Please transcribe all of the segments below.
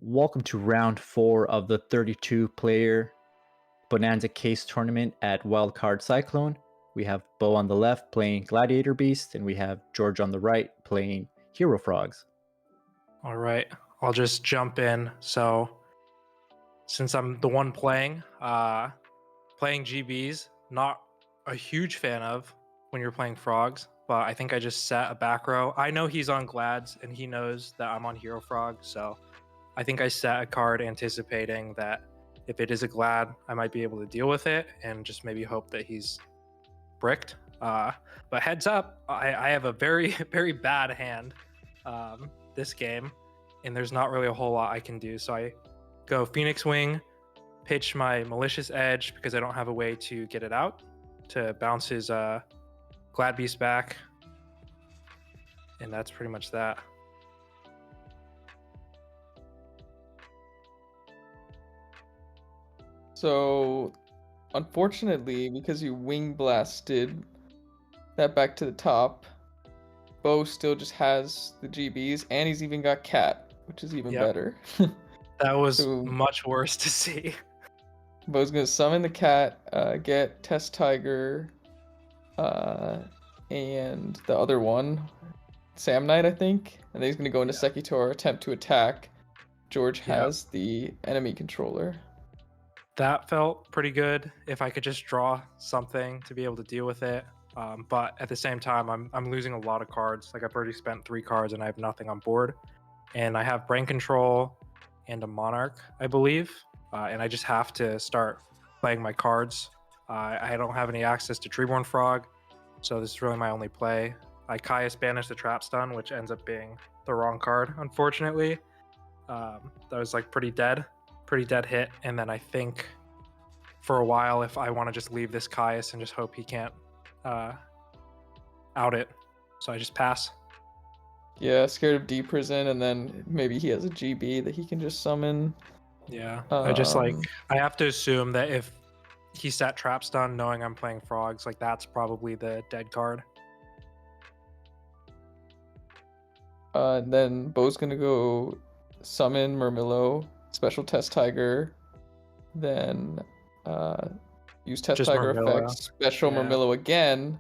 Welcome to round 4 of the 32-player Bonanza case tournament at WildCardCyclone. We have Bo on the left playing Gladiator Beast, and we have George on the right playing Hero Frogs. All right, I'll just jump in. So, since I'm the one playing GBs, not a huge fan of when you're playing Frogs, but I think I just set a back row. I know he's on Glads, and he knows that I'm on Hero Frog, so I think I set a card anticipating that if it is a Glad, I might be able to deal with it and just maybe hope that he's bricked. But heads up, I have a very, very bad hand this game, and there's not really a whole lot I can do. So I go Phoenix Wing, pitch my Malicious Edge because I don't have a way to get it out to bounce his Glad Beast back. And that's pretty much that. So, unfortunately, because you wing blasted that back to the top, Bo still just has the GBs, and he's even got Cat, which is even better. That was So, much worse to see. Bo's gonna summon the Cat, get Test Tiger, and the other one, Sam Knight, I think, and then he's gonna go into Sekitor, attempt to attack. George has the enemy controller. That felt pretty good if I could just draw something to be able to deal with it. But at the same time, I'm losing a lot of cards. Like, I've already spent 3 cards and I have nothing on board. And I have Brain Control and a Monarch, I believe. And I just have to start playing my cards. I don't have any access to Treeborn Frog, so this is really my only play. I Caius Banish the Trap Stun, which ends up being the wrong card, unfortunately. That was like pretty dead hit. And then I think for a while, if I want to just leave this Caius and just hope he can't out it, so I just pass. Yeah, scared of D Prison, and then maybe he has a GB that he can just summon. Yeah, I have to assume that if he set Trap Stun knowing I'm playing Frogs, like, that's probably the dead card. And then Bo's gonna go summon Murmillo, special Test Tiger, then use Test Just Tiger Murmillo. effects, special Murmillo again,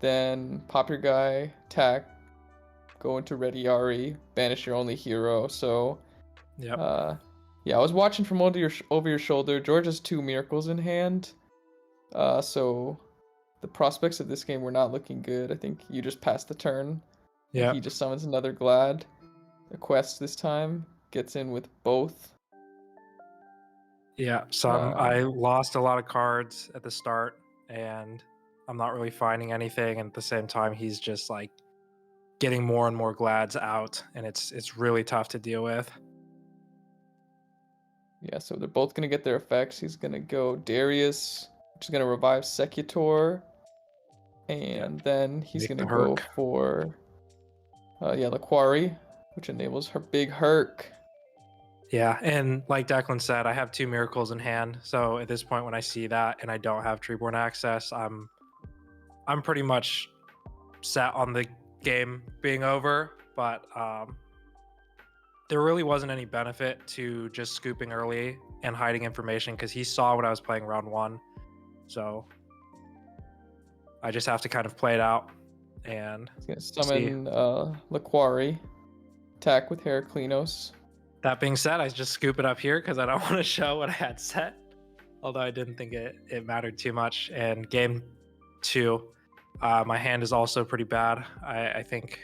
then pop your guy, attack, go into Ready Ari, banish your only hero. So yeah, I was watching from over your shoulder. George has 2 miracles in hand, so the prospects of this game were not looking good. I think you just passed the turn. Yeah, He just summons another Glad. The quest this time gets in with both. yeah. So I lost a lot of cards at the start, and I'm not really finding anything. And at the same time, he's just like getting more and more Glads out, and it's really tough to deal with. Yeah, so they're both gonna get their effects. He's gonna go Darius, which is gonna revive Sekitor, and then he's gonna go for Laquari, which enables her big Herc. Yeah, and like Declan said, I have 2 miracles in hand. So at this point, when I see that and I don't have Treeborn access, I'm pretty much set on the game being over. But there really wasn't any benefit to just scooping early and hiding information because he saw what I was playing round 1. So I just have to kind of play it out and he's gonna summon Laquari, attack with Heraclinos. That being said, I just scoop it up here because I don't want to show what I had set, although I didn't think it mattered too much. And game 2, my hand is also pretty bad. I think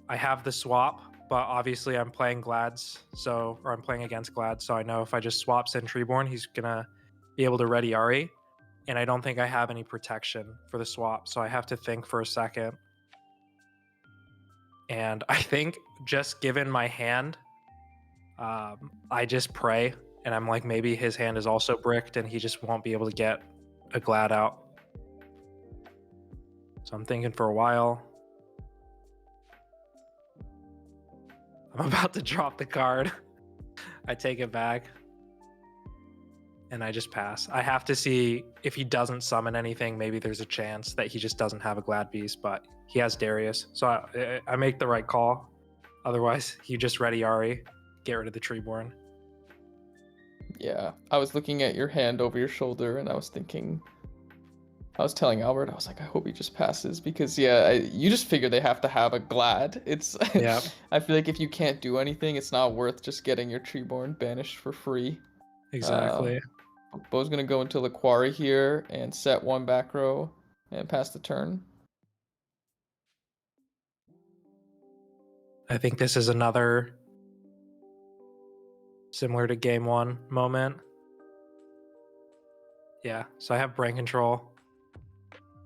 I have the swap, but obviously I'm playing Glads, or I'm playing against Glads, so I know if I just swap Sin Treeborn, he's gonna be able to ready Ari, and I don't think I have any protection for the swap, so I have to think for a second. And I think just given my hand, I just pray, and I'm like, maybe his hand is also bricked and he just won't be able to get a Glad out. So I'm thinking for a while. I'm about to drop the card. I take it back. And I just pass. I have to see if he doesn't summon anything. Maybe there's a chance that he just doesn't have a Glad Beast, but he has Darius. So I make the right call. Otherwise, he just ready Ari, get rid of the Treeborn. Yeah, I was looking at your hand over your shoulder, and I was telling Albert, I was like, I hope he just passes, because you just figure they have to have a Glad. It's Yeah. I feel like if you can't do anything, it's not worth just getting your Treeborn banished for free. Exactly. Bo's gonna go into the quarry here and set one back row and pass the turn. I think this is another similar to game one moment. Yeah, so I have brain control,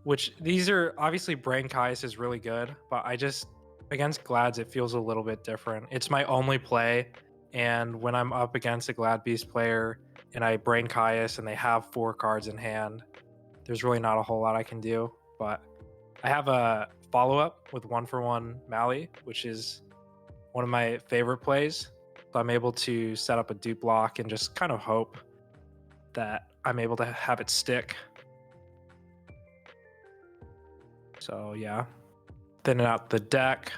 which these are obviously brain Caius is really good, but I just against Glads it feels a little bit different. It's my only play, and when I'm up against a Glad Beast player and I brain Caius and they have 4 cards in hand, there's really not a whole lot I can do. But I have a follow-up with 1-for-1 Mally, which is one of my favorite plays. So I'm able to set up a dupe block and just kind of hope that I'm able to have it stick. So yeah, thinning out the deck.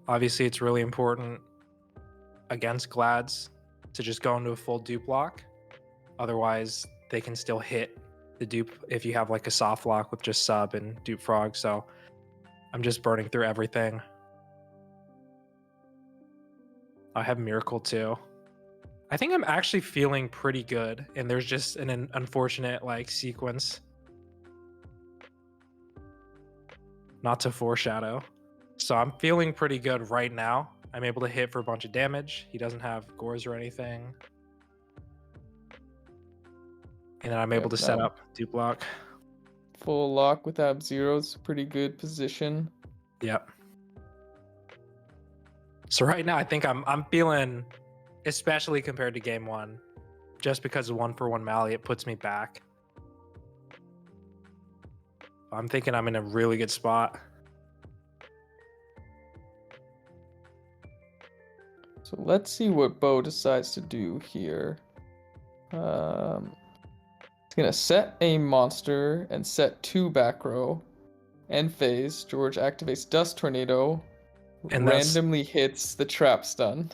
Obviously, it's really important against Glads to just go into a full dupe lock. Otherwise, they can still hit the dupe if you have like a soft lock with just sub and dupe frog. So I'm just burning through everything. I have Miracle too. I think I'm actually feeling pretty good, and there's just an unfortunate like sequence. Not to foreshadow. So I'm feeling pretty good right now. I'm able to hit for a bunch of damage. He doesn't have gores or anything. And then I'm able to set up dupe block. Full lock with Ab-Zero's pretty good position. Yep. So right now I think I'm feeling, especially compared to game one, just because of 1-for-1 Mally, it puts me back. I'm thinking I'm in a really good spot. So let's see what Bo decides to do here. He's gonna set a monster and set 2 back row. End phase, George activates Dust Tornado, and randomly hits the trap stun.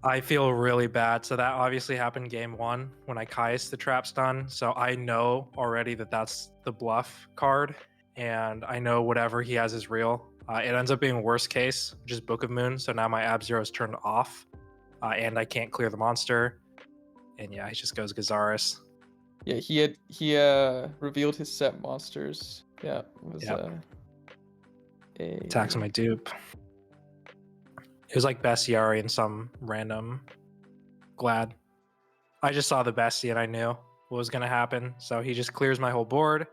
I feel really bad. So that obviously happened game one when I Caius the trap stun. So I know already that that's the bluff card, and I know whatever he has is real. It ends up being worst case, which is Book of Moon. So now my Ab-Zero is turned off, and I can't clear the monster. And yeah, he just goes Gazaris. Yeah, he revealed his set monsters. Yeah, it was attacks my dupe. It was like Bestiary and some random Glad. I just saw the Bestie and I knew what was gonna happen. So he just clears my whole board.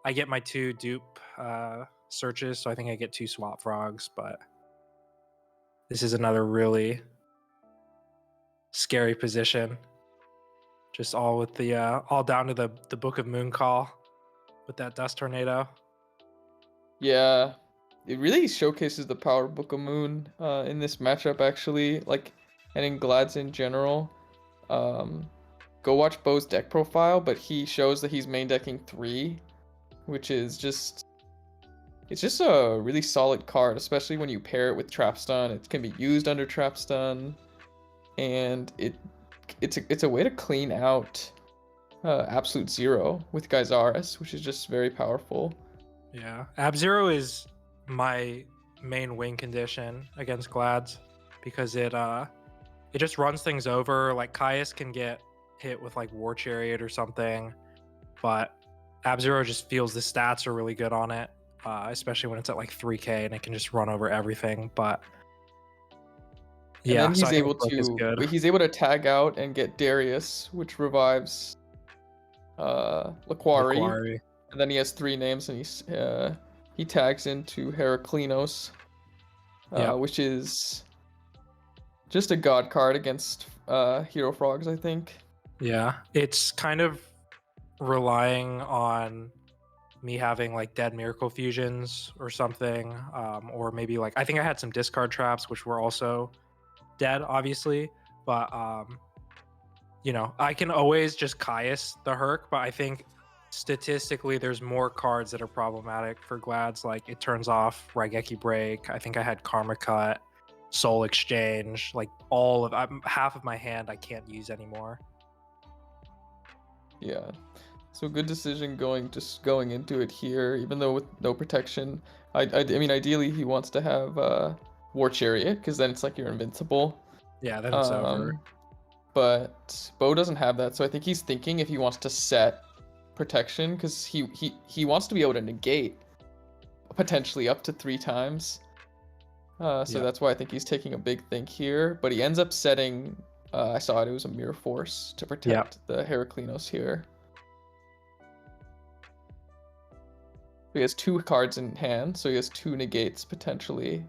I get my 2 dupe searches, so I think I get 2 swap frogs, but this is another really scary position. Just all with the all down to the Book of Moon call with that Dust Tornado. Yeah, it really showcases the power of Book of Moon in this matchup, actually, like, and in Glads in general. Go watch Bo's deck profile, but he shows that he's main decking 3, which is just, it's just a really solid card, especially when you pair it with Trap Stun. It can be used under Trap Stun, and it's a way to clean out Absolute Zero with Gyzaris, which is just very powerful. Yeah, Ab-Zero is my main win condition against Glads because it just runs things over. Like Caius can get hit with like War Chariot or something, but Ab-Zero just feels the stats are really good on it, especially when it's at like 3k and it can just run over everything. But yeah, and then he's able to tag out and get Darius, which revives Laquari. And then he has 3 names, and he tags into Heraclinos, which is just a god card against Hero Frogs, I think. Yeah, it's kind of relying on me having like dead Miracle Fusions or something, or maybe like I think I had some discard traps which were also dead, obviously, but you know, I can always just Caius the Herc, but I think statistically there's more cards that are problematic for Glads. Like it turns off Raigeki Break. I think I had Karma Cut. soul exchange, like all of half of my hand I can't use anymore. Yeah. So good decision going into it here, even though with no protection. I mean, ideally he wants to have War Chariot, because then it's like you're invincible. Yeah, then it's over. But Bo doesn't have that, so I think he's thinking if he wants to set protection, because he wants to be able to negate potentially up to 3 times. So that's why I think he's taking a big think here. But he ends up setting, I saw it was a Mirror Force to protect the Heraclinos here. He has 2 cards in hand, so he has 2 negates potentially.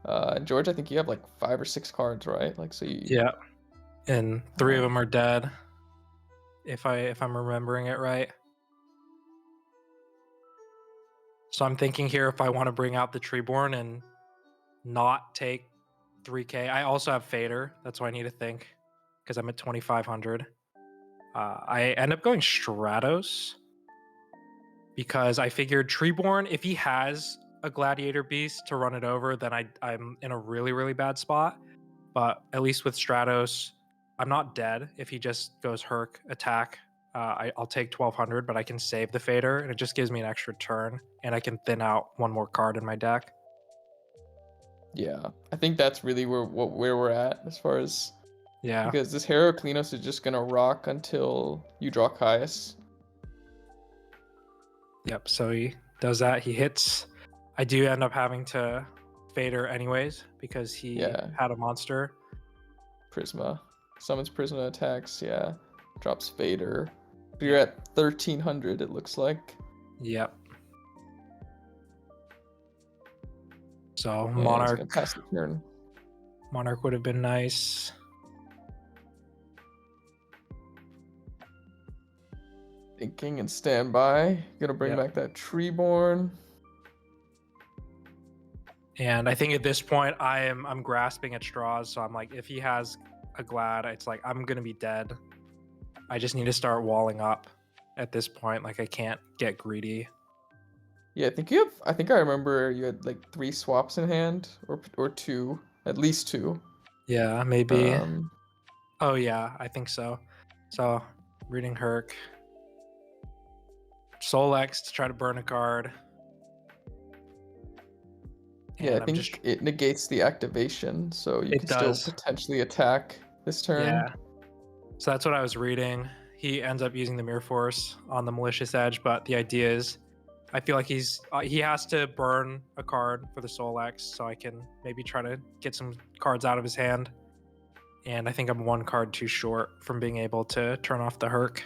And George, I think you have like 5 or 6 cards, right? Like, so you... Yeah, and 3 of them are dead, if I'm remembering it right. So I'm thinking here, if I want to bring out the Treeborn and not take 3k, I also have Fader. That's why I need to think, because I'm at 2,500. I end up going Stratos, because I figured Treeborn, if he has a Gladiator Beast to run it over, then I'm in a really, really bad spot. But at least with Stratos, I'm not dead. If he just goes Herc attack, I'll take 1,200, but I can save the Fader, and it just gives me an extra turn, and I can thin out 1 more card in my deck. Yeah, I think that's really where we're at as far as... Yeah. Because this Heraclinos is just going to rock until you draw Caius. Yep, so he does that. He hits. I do end up having to Fader anyways, because he had a monster. Prisma. Summons Prisma, attacks, drops Fader. You're at 1,300, it looks like. Yep. So Yeah, Monarch. Pass the turn. Monarch would have been nice. Thinking and standby. Gonna bring back that Treeborn. And I think at this point I'm grasping at straws. So I'm like, if he has a Glad, it's like I'm gonna be dead. I just need to start walling up at this point. Like, I can't get greedy. Yeah, I think I remember you had like 3 swaps in hand, or 2, at least 2. Yeah, maybe. Oh yeah, I think so. So reading Herc. Soul X to try to burn a card. Yeah, I think it negates the activation, so you can still potentially attack this turn. Yeah. So that's what I was reading. He ends up using the Mirror Force on the Malicious Edge, but the idea is, I feel like he has to burn a card for the Soul X, so I can maybe try to get some cards out of his hand. And I think I'm 1 card too short from being able to turn off the Herc.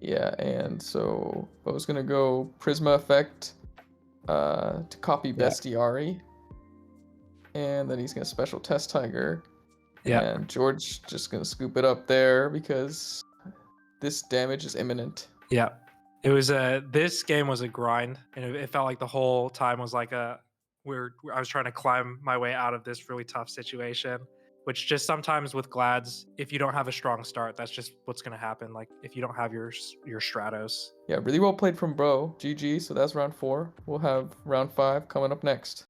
Yeah, and so I was gonna go Prisma effect to copy Bestiari, and then he's gonna special test Tiger. Yeah, and George just gonna scoop it up there because this damage is imminent. Yeah, it was this game was a grind, and it felt like the whole time was like I was trying to climb my way out of this really tough situation. Which just sometimes with Glads, if you don't have a strong start, that's just what's going to happen. Like, if you don't have your Stratos. Yeah, really well played from Bro. GG. So that's round 4. We'll have round 5 coming up next.